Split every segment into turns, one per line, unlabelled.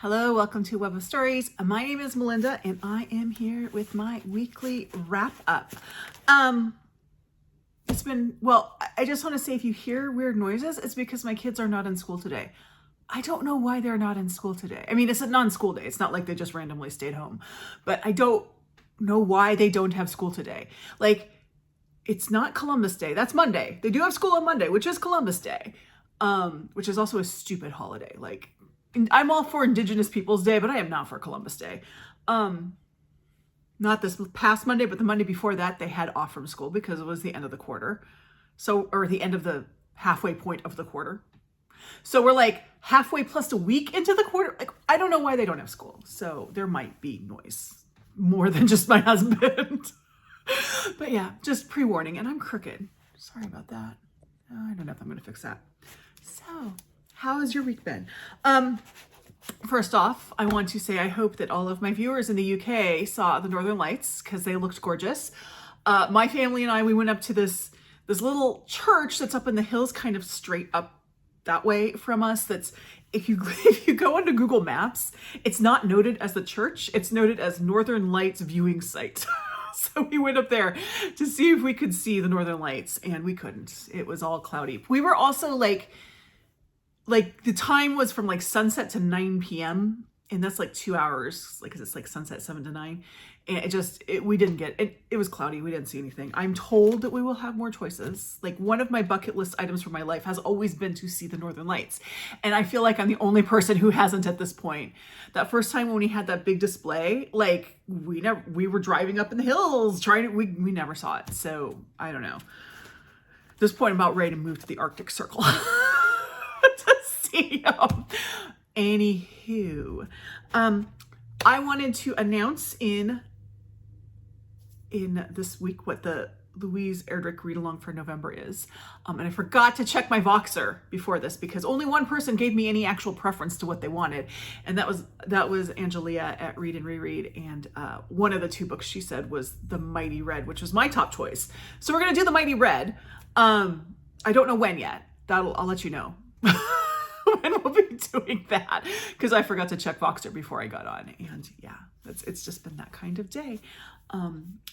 Hello, welcome to Web of Stories. My name is Melinda and I am here with my weekly wrap up. I just want to say if you hear weird noises, it's because my kids are not in school today. I don't know why they're not in school today. I mean, it's a non-school day. It's not like they just randomly stayed home, but I don't know why they don't have school today. Like, it's not Columbus Day. That's Monday. They do have school on Monday, which is Columbus Day, which is also a stupid holiday. Like, I'm all for Indigenous Peoples Day, but I am not for Columbus Day. Not this past Monday, but the Monday before that, they had off from school because it was the end of the quarter. Or the end of the halfway point of the quarter. So we're like halfway plus a week into the quarter. Like, I don't know why they don't have school. So there might be noise more than just my husband. But yeah, just pre-warning. And I'm crooked. Sorry about that. I don't know if I'm going to fix that. So how has your week been? First off, I want to say I hope that all of my viewers in the UK saw the Northern Lights because they looked gorgeous. My family and I, we went up to this little church that's up in the hills, kind of straight up that way from us. That's if you go into Google Maps, it's not noted as the church. It's noted as Northern Lights viewing site. So we went up there to see if we could see the Northern Lights, and we couldn't. It was all cloudy. We were also like the time was from like sunset to 9 p.m. and that's like 2 hours, like, cause it's like sunset 7 to 9. And we didn't get it. It was cloudy. We didn't see anything. I'm told that we will have more choices. Like, one of my bucket list items for my life has always been to see the Northern Lights. And I feel like I'm the only person who hasn't at this point. That first time when we had that big display, like we were driving up in the hills we never saw it. So I don't know. At this point, I'm about ready to move to the Arctic Circle. To see Anywho, I wanted to announce in this week what the Louise Erdrich read along for November is. And I forgot to check my voxer before this because only one person gave me any actual preference to what they wanted. And that was Angelia at Read and Reread. And one of the two books she said was The Mighty Red, which was my top choice. So we're going to do The Mighty Red. I don't know when yet. I'll let you know. When we'll be doing that, because I forgot to check Voxer before I got on. And yeah, it's just been that kind of day.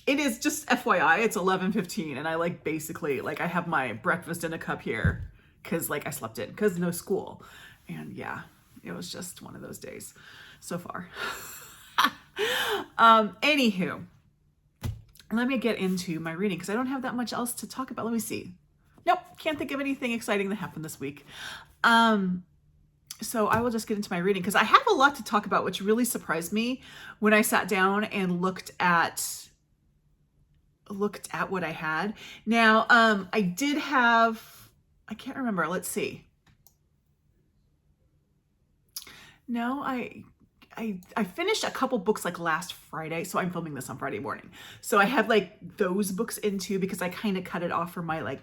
It is just FYI, it's 11:15 and I basically I have my breakfast in a cup here because I slept in because no school. And yeah, it was just one of those days so far. Anywho, let me get into my reading because I don't have that much else to talk about. Let me see. Nope, can't think of anything exciting that happened this week. So I will just get into my reading because I have a lot to talk about, which really surprised me when I sat down and looked at what I had. Now, I did have, I can't remember. Let's see. No, I finished a couple books last Friday. So I'm filming this on Friday morning. So I had those books into because I kind of cut it off from my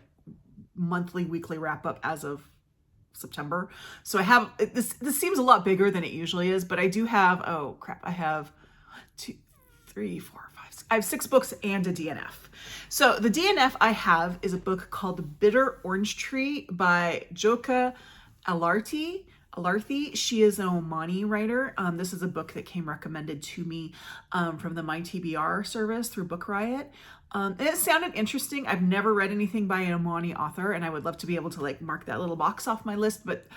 monthly, weekly wrap up as of September. So I have this seems a lot bigger than it usually is, but I do have, oh crap, I have 2, 3, 4, 5, 6. I have 6 books and a DNF. So the DNF I have is a book called The Bitter Orange Tree by Jokha Alharthi. She is an Omani writer. This is a book that came recommended to me from the My TBR service through Book Riot. And it sounded interesting. I've never read anything by an Omani author, and I would love to be able to mark that little box off my list. But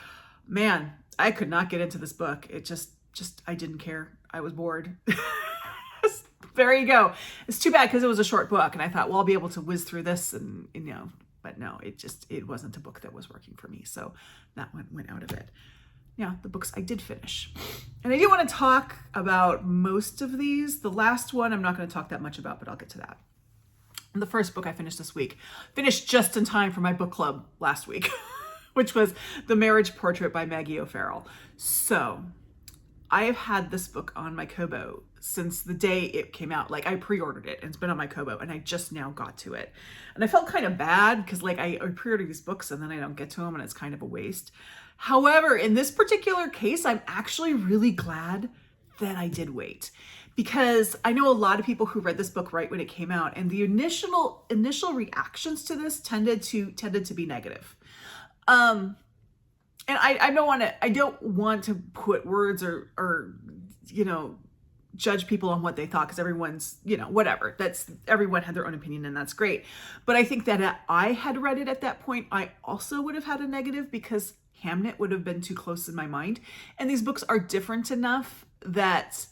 man, I could not get into this book. It just I didn't care. I was bored. There you go. It's too bad because it was a short book, and I thought, well, I'll be able to whiz through this, and but no, it wasn't a book that was working for me. So that went out of it. Yeah, the books I did finish. And I do want to talk about most of these. The last one I'm not going to talk that much about, but I'll get to that. And the first book I finished this week, finished just in time for my book club last week, which was The Marriage Portrait by Maggie O'Farrell. So I have had this book on my Kobo since the day it came out. I pre-ordered it and it's been on my Kobo and I just now got to it. And I felt kind of bad because I pre-order these books and then I don't get to them and it's kind of a waste. However, in this particular case, I'm actually really glad that I did wait because I know a lot of people who read this book right when it came out and the initial reactions to this tended to be negative. and I don't want to put words or judge people on what they thought, because everyone's, whatever. Everyone had their own opinion, and that's great. But I think that if I had read it at that point, I also would have had a negative, because Hamnet would have been too close in my mind. And these books are different enough that,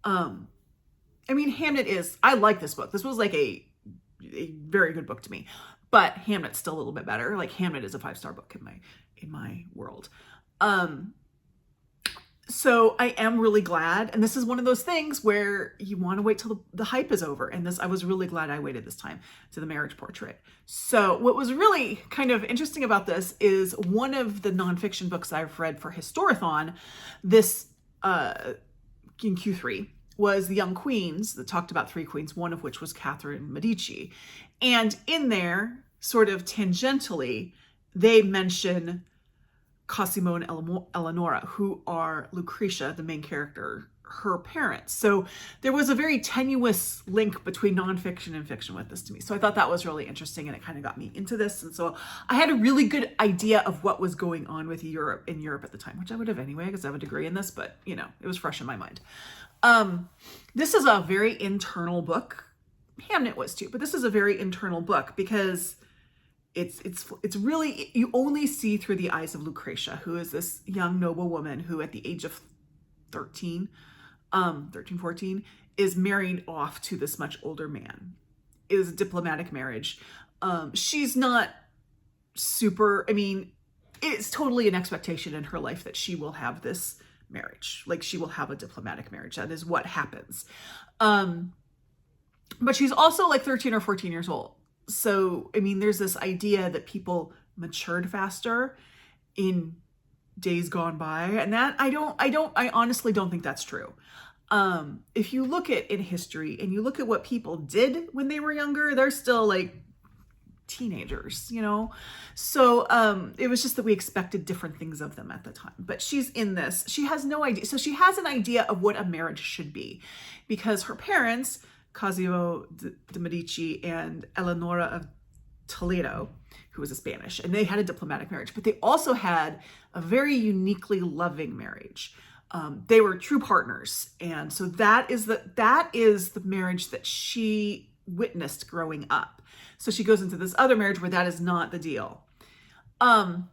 Hamnet I like this book. This was like a very good book to me, but Hamnet's still a little bit better. Like, Hamnet is a 5-star book in my world. So I am really glad. And this is one of those things where you want to wait till the hype is over. And I was really glad I waited this time to the marriage portrait. So what was really kind of interesting about this is one of the nonfiction books I've read for Historathon this in Q3 was The Young Queens, that talked about 3 queens, one of which was Catherine Medici. And in there, sort of tangentially, they mention Cosimo and Eleonora, who are Lucretia, the main character, her parents. So there was a very tenuous link between nonfiction and fiction with this to me. So I thought that was really interesting, and it kind of got me into this. And so I had a really good idea of what was going on with Europe at the time, which I would have anyway, because I have a degree in this, but it was fresh in my mind. This is a very internal book. Hamnet was too, but this is a very internal book, because it's really, you only see through the eyes of Lucretia, who is this young noble woman who at the age of 13, 14, is married off to this much older man. It is a diplomatic marriage. She's not super, it's totally an expectation in her life that she will have this marriage. Like, she will have a diplomatic marriage. That is what happens. But she's also like 13 or 14 years old. So, there's this idea that people matured faster in days gone by. And that I honestly don't think that's true. If you look at in history and you look at what people did when they were younger, they're still like teenagers, So, it was just that we expected different things of them at the time. But she's in this, she has no idea. So she has an idea of what a marriage should be, because her parents, Cosimo de Medici and Eleonora of Toledo, who was a Spanish, and they had a diplomatic marriage, but they also had a very uniquely loving marriage. They were true partners. And so that is the marriage that she witnessed growing up. So she goes into this other marriage where that is not the deal. And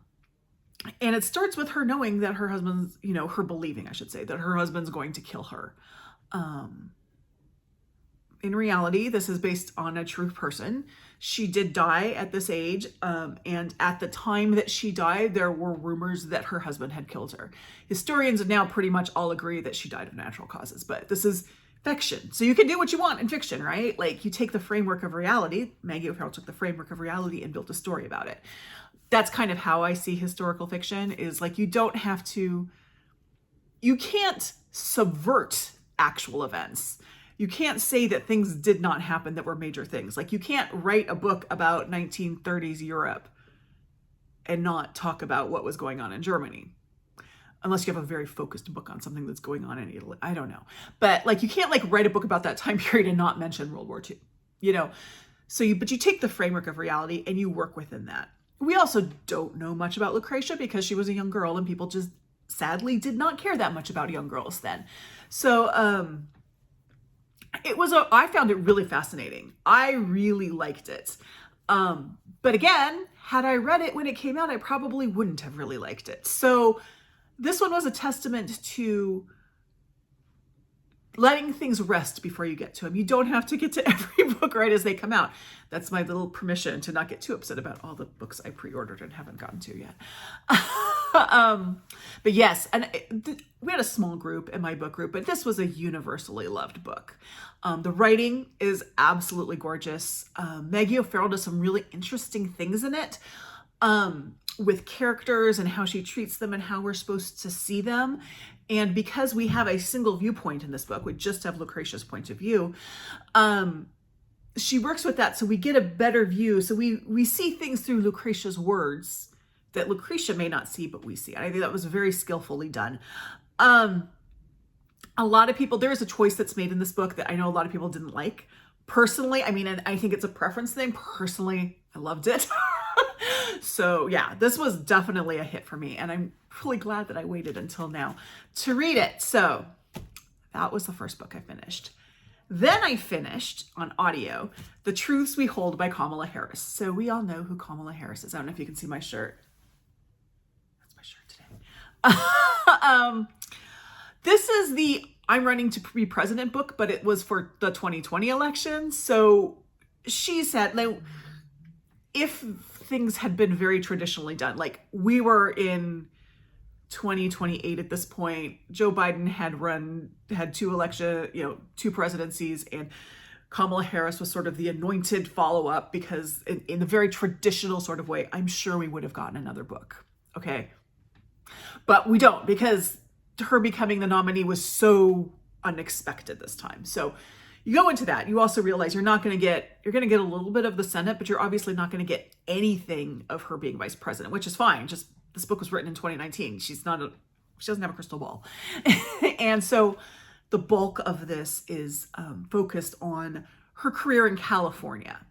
it starts with her knowing that her husband's, her believing, I should say, that her husband's going to kill her. In reality, this is based on a true person. She did die at this age. And at the time that she died, there were rumors that her husband had killed her. Historians now pretty much all agree that she died of natural causes, but this is fiction. So you can do what you want in fiction, right? Like, you take the framework of reality. Maggie O'Farrell took the framework of reality and built a story about it. That's kind of how I see historical fiction, is like, you can't subvert actual events. You can't say that things did not happen that were major things. Like, you can't write a book about 1930s Europe and not talk about what was going on in Germany. Unless you have a very focused book on something that's going on in Italy. I don't know. But like, you can't like write a book about that time period and not mention World War II, So but you take the framework of reality and you work within that. We also don't know much about Lucretia because she was a young girl and people just sadly did not care that much about young girls then. So, I found it really fascinating. I really liked it. But again, had I read it when it came out, I probably wouldn't have really liked it. So this one was a testament to letting things rest before you get to them. You don't have to get to every book right as they come out. That's my little permission to not get too upset about all the books I pre-ordered and haven't gotten to yet. But yes, and we had a small group in my book group, but this was a universally loved book. The writing is absolutely gorgeous. Maggie O'Farrell does some really interesting things in it, with characters and how she treats them and how we're supposed to see them. And because we have a single viewpoint in this book, we just have Lucretia's point of view, she works with that so we get a better view. So we see things through Lucretia's words that Lucretia may not see, but we see. I think that was very skillfully done. A lot of people, there is a choice that's made in this book that I know a lot of people didn't like. Personally, and I think it's a preference thing. Personally, I loved it. So yeah, this was definitely a hit for me, and I'm really glad that I waited until now to read it. So that was the first book I finished. Then I finished on audio, The Truths We Hold by Kamala Harris. So we all know who Kamala Harris is. I don't know if you can see my shirt. That's my shirt today. This is the I'm Running to Be President book, but it was for the 2020 election. So she said, like, if things had been very traditionally done, like we were in 2028 at this point, Joe Biden had two presidencies, and Kamala Harris was sort of the anointed follow-up, because in a very traditional sort of way, I'm sure we would have gotten another book. Okay. But we don't, because her becoming the nominee was so unexpected this time. So you go into that, you also realize you're going to get a little bit of the Senate, but you're obviously not going to get anything of her being vice president, which is fine. Just this book was written in 2019. She doesn't have a crystal ball. And so the bulk of this is focused on her career in California.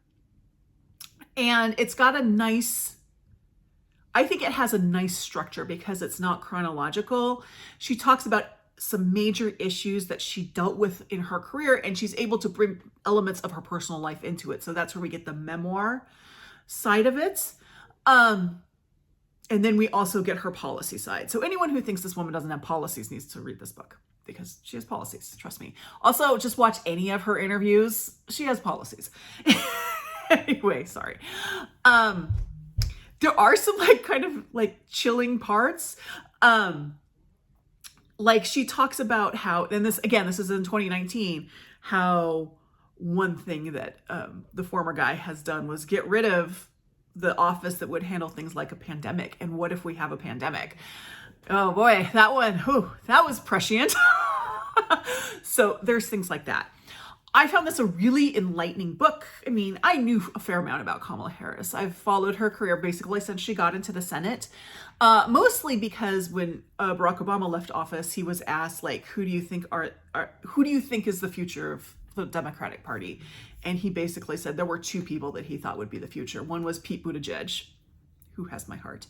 And it's got I think it has a nice structure because it's not chronological. She talks about some major issues that she dealt with in her career, and she's able to bring elements of her personal life into it. So that's where we get the memoir side of it. And then we also get her policy side. So anyone who thinks this woman doesn't have policies needs to read this book, because she has policies, trust me. Also, just watch any of her interviews. She has policies. Anyway, sorry. There are some kind of chilling parts. Like she talks about how, and this is in 2019, how one thing that the former guy has done was get rid of the office that would handle things like a pandemic. And what if we have a pandemic? Oh boy, that was prescient. So there's things like that. I found this a really enlightening book. I mean, I knew a fair amount about Kamala Harris. I've followed her career basically since she got into the Senate, mostly because when Barack Obama left office, he was asked, who do you think is the future of the Democratic Party? And he basically said there were two people that he thought would be the future. One was Pete Buttigieg, who has my heart,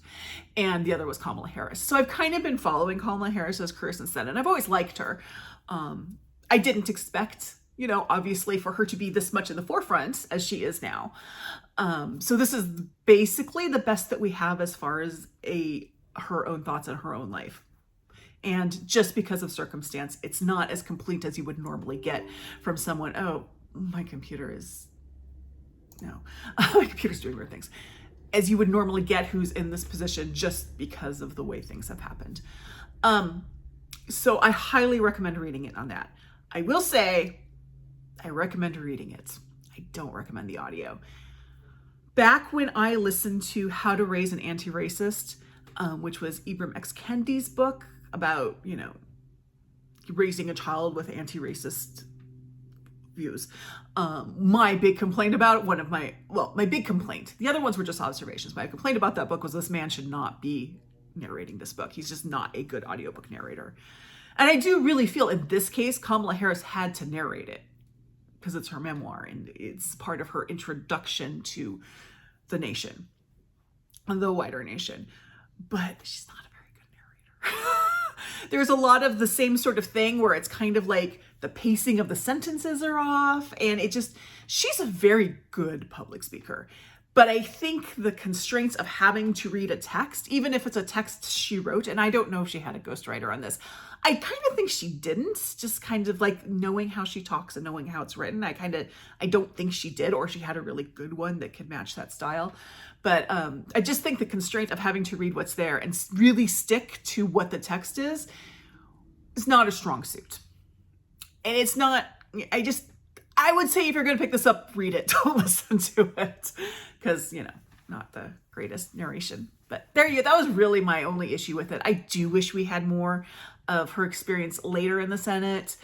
and the other was Kamala Harris. So I've kind of been following Kamala Harris's career since then, and I've always liked her. I didn't expect, obviously, for her to be this much in the forefront as she is now. So this is basically the best that we have as far as her own thoughts on her own life. And just because of circumstance, it's not as complete as you would normally get from someone, my computer's doing weird things, as you would normally get who's in this position just because of the way things have happened. So I highly recommend reading it on that. I will say, I recommend reading it. I don't recommend the audio. Back when I listened to How to Raise an Anti-Racist, which was Ibram X. Kendi's book about, raising a child with anti-racist views. My big complaint about it, my big complaint, the other ones were just observations. My complaint about that book was this man should not be narrating this book. He's just not a good audiobook narrator. And I do really feel in this case, Kamala Harris had to narrate it because it's her memoir and it's part of her introduction to the nation, the wider nation. But she's not a very good narrator. There's a lot of the same sort of thing where it's kind of like the pacing of the sentences are off, and she's a very good public speaker. But I think the constraints of having to read a text, even if it's a text she wrote, and I don't know if she had a ghostwriter on this, I kind of think she didn't, just kind of knowing how she talks and knowing how it's written. I don't think she did, or she had a really good one that could match that style. But I just think the constraint of having to read what's there and really stick to what the text is not a strong suit. And it's not, I would say if you're going to pick this up, read it. Don't listen to it. Because, not the greatest narration. But there you go. That was really my only issue with it. I do wish we had more of her experience later in the Senate.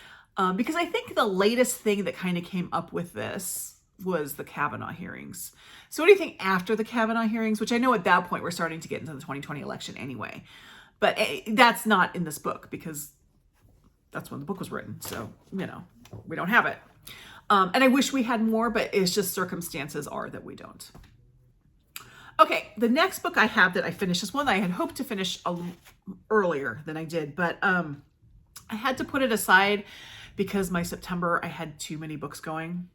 Because I think the latest thing that kind of came up with this was the Kavanaugh hearings. So what do you think after the Kavanaugh hearings? Which I know at that point we're starting to get into the 2020 election anyway. But that's not in this book because that's when the book was written. So, we don't have it. And I wish we had more, but it's just circumstances are that we don't. Okay, the next book I have that I finished is one that I had hoped to finish earlier than I did, but I had to put it aside because my September, I had too many books going.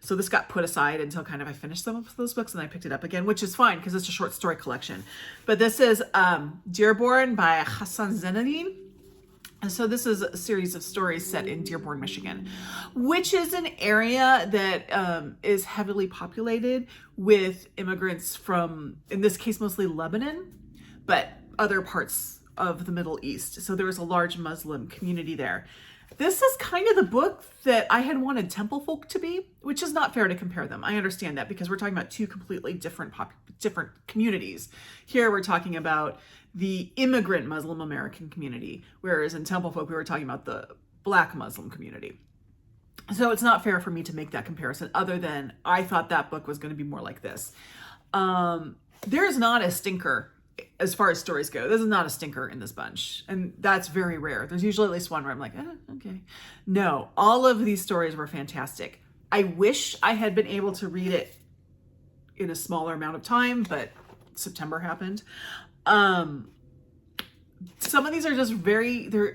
So this got put aside until kind of I finished some of those books, and I picked it up again, which is fine because it's a short story collection. But this is Dearborn by Ghassan Zeineddine. And so this is a series of stories set in Dearborn, Michigan, which is an area that is heavily populated with immigrants from, in this case, mostly Lebanon, but other parts of the Middle East. So there was a large Muslim community there. This is kind of the book that I had wanted Temple Folk to be, which is not fair to compare them. I understand that because we're talking about two completely different communities. Here we're talking about the immigrant Muslim American community, whereas in Temple Folk we were talking about the Black Muslim community. So it's not fair for me to make that comparison, other than I thought that book was going to be more like this. There's not a stinker as far as stories go. This is not a stinker in this bunch, and that's very rare. There's usually at least one where I'm like, okay. No, all of these stories were fantastic. I wish I had been able to read it in a smaller amount of time, but September happened. Some of these are just very, they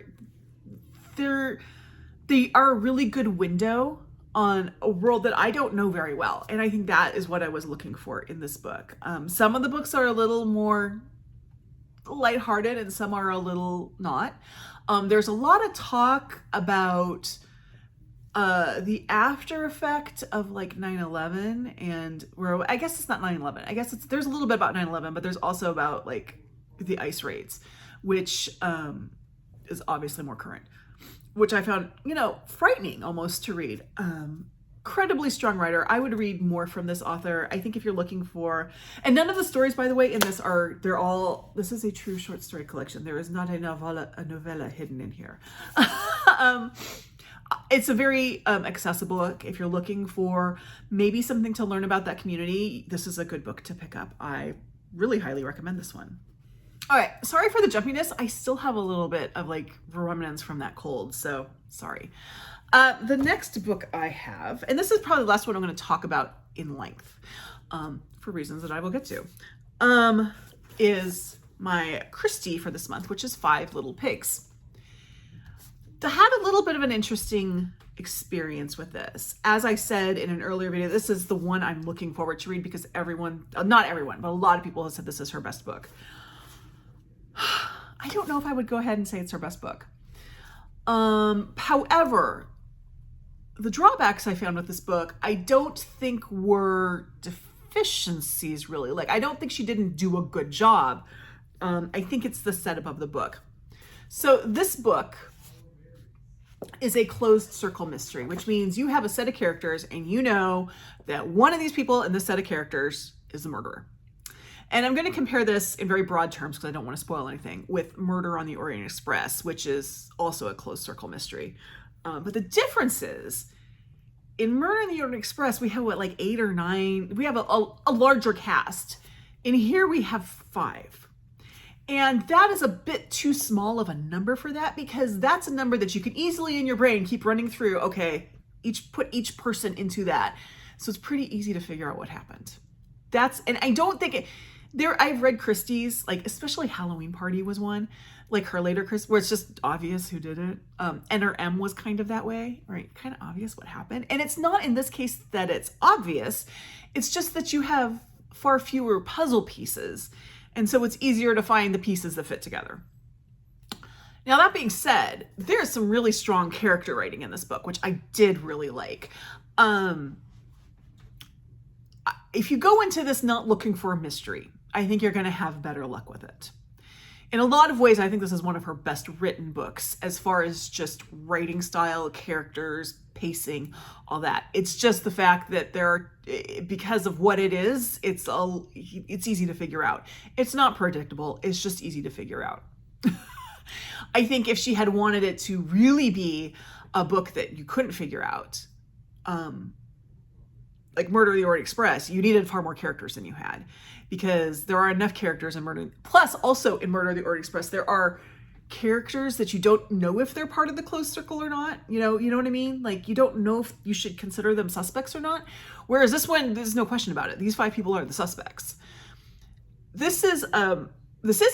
are a really good window on a world that I don't know very well. And I think that is what I was looking for in this book. Some of the books are a little more lighthearted and some are a little not. There's a lot of talk about the after effect of like 9/11, and where I guess it's not 9/11. I guess there's a little bit about 9/11, but there's also about like the ICE raids, which is obviously more current, which I found, frightening almost to read. Incredibly strong writer. I would read more from this author. I think if you're looking for, and none of the stories, by the way, in this this is a true short story collection. There is not a novella hidden in here. It's a very accessible book. If you're looking for maybe something to learn about that community, this is a good book to pick up. I really highly recommend this one. All right, sorry for the jumpiness. I still have a little bit of like remnants from that cold, so sorry. The next book I have, and this is probably the last one I'm going to talk about in length, for reasons that I will get to, is my Christie for this month, which is 5 Little Pigs. I had a little bit of an interesting experience with this. As I said in an earlier video, this is the one I'm looking forward to read because not everyone, but a lot of people have said this is her best book. I don't know if I would go ahead and say it's her best book. However, the drawbacks I found with this book, I don't think were deficiencies really. Like, I don't think she didn't do a good job. I think it's the setup of the book. So this book is a closed circle mystery, which means you have a set of characters and you know that one of these people in this set of characters is the murderer. And I'm going to compare this in very broad terms because I don't want to spoil anything with Murder on the Orient Express, which is also a closed circle mystery. But the difference is, in Murder on the Orient Express, we have like 8 or 9. We have a larger cast. In here we have 5. And that is a bit too small of a number for that, because that's a number that you can easily in your brain keep running through. Okay, put each person into that. So it's pretty easy to figure out what happened. And I don't think I've read Christie's, like especially Halloween Party was one, like her later Christie, where it's just obvious who did it. NRM was kind of that way, right? Kind of obvious what happened. And it's not in this case that it's obvious. It's just that you have far fewer puzzle pieces. And so it's easier to find the pieces that fit together. Now, that being said, there's some really strong character writing in this book, which I did really like. If you go into this not looking for a mystery, I think you're going to have better luck with it. In a lot of ways, I think this is one of her best written books as far as just writing style, characters, pacing, all that. It's just the fact that because of what it is, it's easy to figure out. It's not predictable. It's just easy to figure out. I think if she had wanted it to really be a book that you couldn't figure out, like Murder on the Orient Express, you needed far more characters than you had, because there are enough characters in Murder. Plus, also in Murder on the Orient Express, there are characters that you don't know if they're part of the closed circle or not. You know what I mean? Like, you don't know if you should consider them suspects or not. Whereas this one, there's no question about it. These 5 people are the suspects. this is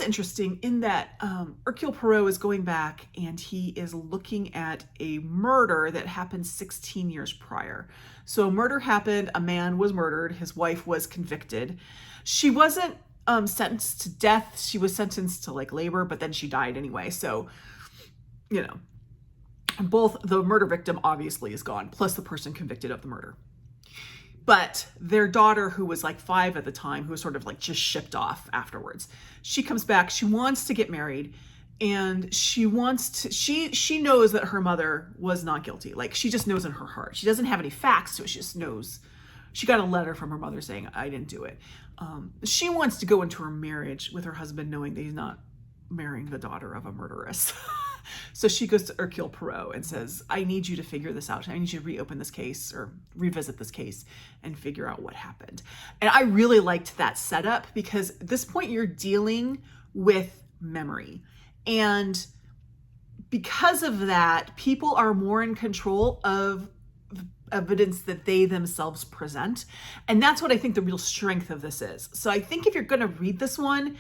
interesting in that Hercule Poirot is going back and he is looking at a murder that happened 16 years prior. So a murder happened, a man was murdered, his wife was convicted. She wasn't sentenced to death, she was sentenced to like labor, but then she died anyway. So, you know, both the murder victim obviously is gone, plus the person convicted of the murder. But their daughter, who was like 5 at the time, who was sort of like just shipped off afterwards, she comes back, she wants to get married, and she wants to, she knows that her mother was not guilty. Like, she just knows in her heart. She doesn't have any facts to it, she just knows. She got a letter from her mother saying, I didn't do it. She wants to go into her marriage with her husband knowing that he's not marrying the daughter of a murderess. So she goes to Hercule Poirot and says, I need you to figure this out. I need you to reopen this case or revisit this case and figure out what happened. And I really liked that setup because at this point you're dealing with memory. And because of that, people are more in control of evidence that they themselves present. And that's what I think the real strength of this is. So I think if you're going to read this one,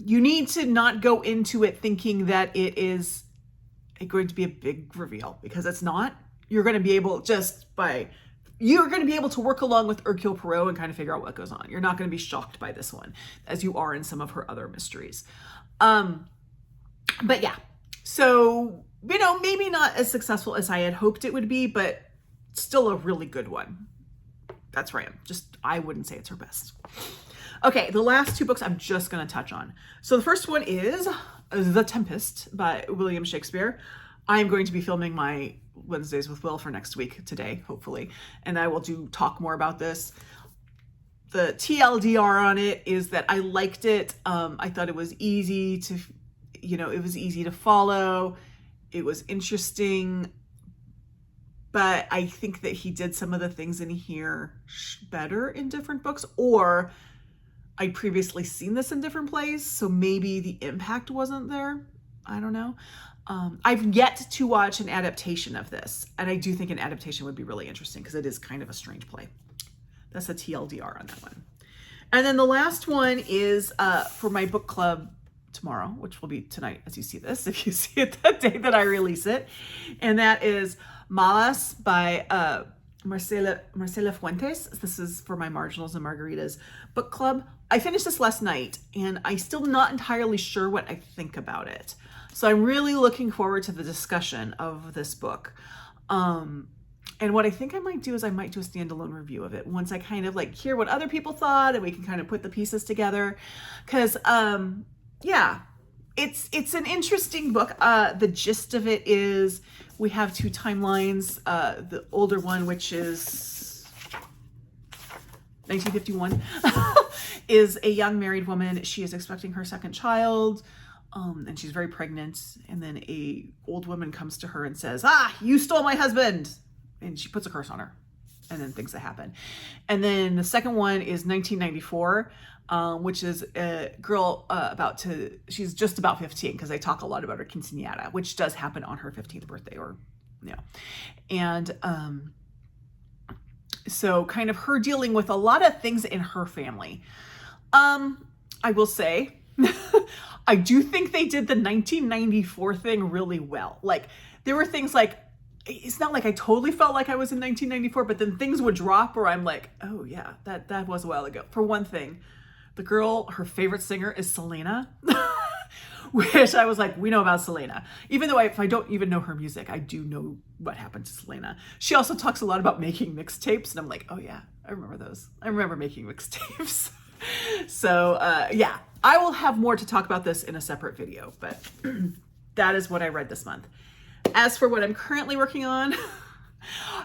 you need to not go into it thinking that it is going to be a big reveal, because it's not. You're going to be able you're going to be able to work along with Hercule Poirot and kind of figure out what goes on. You're not going to be shocked by this one as you are in some of her other mysteries. But yeah, so, you know, maybe not as successful as I had hoped it would be, but still a really good one. That's right. I wouldn't say it's her best. Okay, the last 2 books I'm just going to touch on. So the first one is The Tempest by William Shakespeare. I am going to be filming my Wednesdays with Will for next week today, hopefully, and I will talk more about this. The TLDR on it is that I liked it. I thought it was easy to, it was easy to follow. It was interesting, but I think that he did some of the things in here better in different books, or I'd previously seen this in different plays, so maybe the impact wasn't there. I don't know. I've yet to watch an adaptation of this, and I do think an adaptation would be really interesting because it is kind of a strange play. That's a TLDR on that one. And then the last one is for my book club tomorrow, which will be tonight as you see this, if you see it the day that I release it. And that is Malas by Marcela Fuentes. This is for my Marginals and Margaritas book club. I finished this last night and I'm still not entirely sure what I think about it. So I'm really looking forward to the discussion of this book. And what I think I might do is I might do a standalone review of it once I kind of like hear what other people thought and we can kind of put the pieces together. Cause yeah, it's an interesting book. The gist of it is we have 2 timelines. The older one, which is 1951, is a young married woman. She is expecting her 2nd child, and she's very pregnant. And then a old woman comes to her and says, you stole my husband. And she puts a curse on her. And then things that happen. And then the second one is 1994, which is a girl she's just about 15, because they talk a lot about her quinceañera, which does happen on her 15th birthday, and so kind of her dealing with a lot of things in her family. I will say, I do think they did the 1994 thing really well. Like, there were things like, it's not like I totally felt like I was in 1994, but then things would drop where I'm like, oh yeah, that was a while ago. For one thing, the girl, her favorite singer is Selena, which I was like, we know about Selena. Even though if I don't even know her music, I do know what happened to Selena. She also talks a lot about making mixtapes, and I'm like, oh yeah, I remember those. I remember making mixtapes. So yeah, I will have more to talk about this in a separate video, but that is what I read this month. As for what I'm currently working on,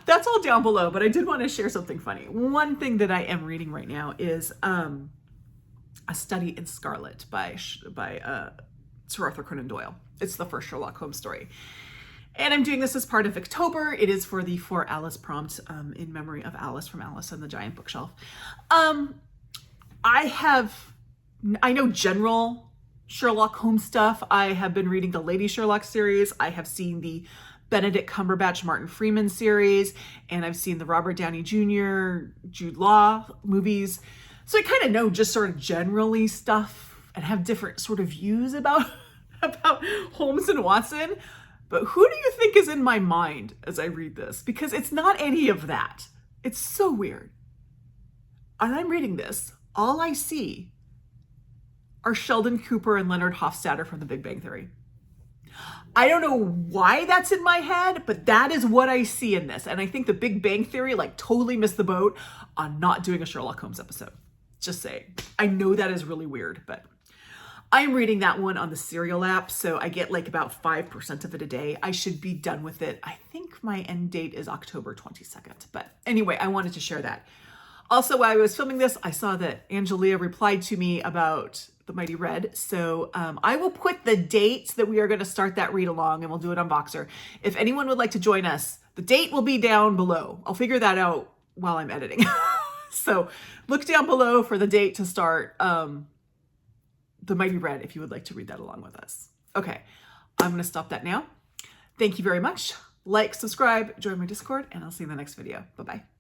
that's all down below, but I did want to share something funny. One thing that I am reading right now is A Study in Scarlet by Sir Arthur Conan Doyle. It's the first Sherlock Holmes story. And I'm doing this as part of October. It is for the For Alice prompt in memory of Alice from Alice and the Giant Bookshelf. I know general Sherlock Holmes stuff. I have been reading the Lady Sherlock series. I have seen the Benedict Cumberbatch, Martin Freeman series, and I've seen the Robert Downey Jr., Jude Law movies. So I kind of know just sort of generally stuff and have different sort of views about Holmes and Watson. But who do you think is in my mind as I read this? Because it's not any of that. It's so weird. And I'm reading this. All I see are Sheldon Cooper and Leonard Hofstadter from The Big Bang Theory. I don't know why that's in my head, but that is what I see in this. And I think The Big Bang Theory like totally missed the boat on not doing a Sherlock Holmes episode. Just saying. I know that is really weird, but I'm reading that one on the Serial app, so I get like about 5% of it a day. I should be done with it. I think my end date is October 22nd. But anyway, I wanted to share that. Also, while I was filming this, I saw that Angelia replied to me about the Mighty Red. So I will put the date that we are going to start that read along, and we'll do it on Voxer. If anyone would like to join us, the date will be down below. I'll figure that out while I'm editing. So look down below for the date to start the Mighty Red if you would like to read that along with us. Okay, I'm going to stop that now. Thank you very much. Like, subscribe, join my Discord, and I'll see you in the next video. Bye-bye.